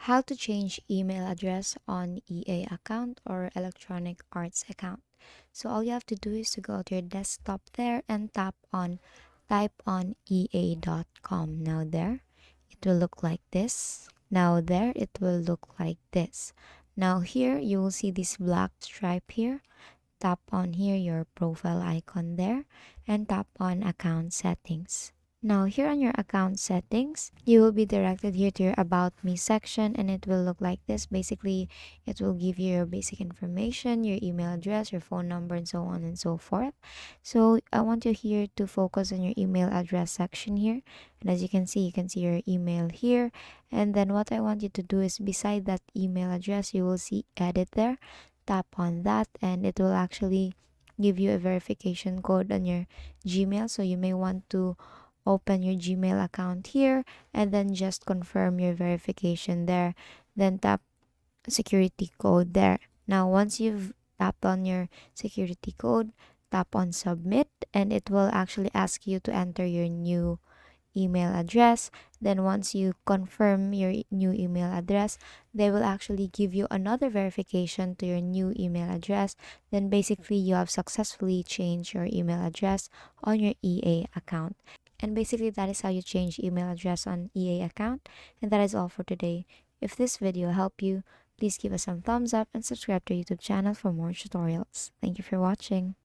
How to change email address on EA account or Electronic Arts account. So all you have to do is to go to your desktop there and type on ea.com. Now there, it will look like this. Now there, it will look like this. Now here, you will see this black stripe here. Tap on here your profile icon there and tap on account settings. Now here on your account settings, you will be directed here to your about me section, and it will look like this. Basically, it will give you your basic information, your email address, your phone number, and so on and so forth. So I want you here to focus on your email address section here. And as you can see your email here. And then what I want you to do is beside that email address, you will see edit there. Tap on that and it will actually give you a verification code on your Gmail. So you may want to open your Gmail account here and then just confirm your verification there. Then tap security code there. Now, once you've tapped on your security code, tap on submit and it will actually ask you to enter your new email address. Then once you confirm your new email address, they will actually give you another verification to your new email address. Then basically you have successfully changed your email address on your EA account. And basically that is how you change email address on EA account. And that is all for today. If this video helped you, please give us some thumbs up and subscribe to our YouTube channel for more tutorials. Thank you for watching.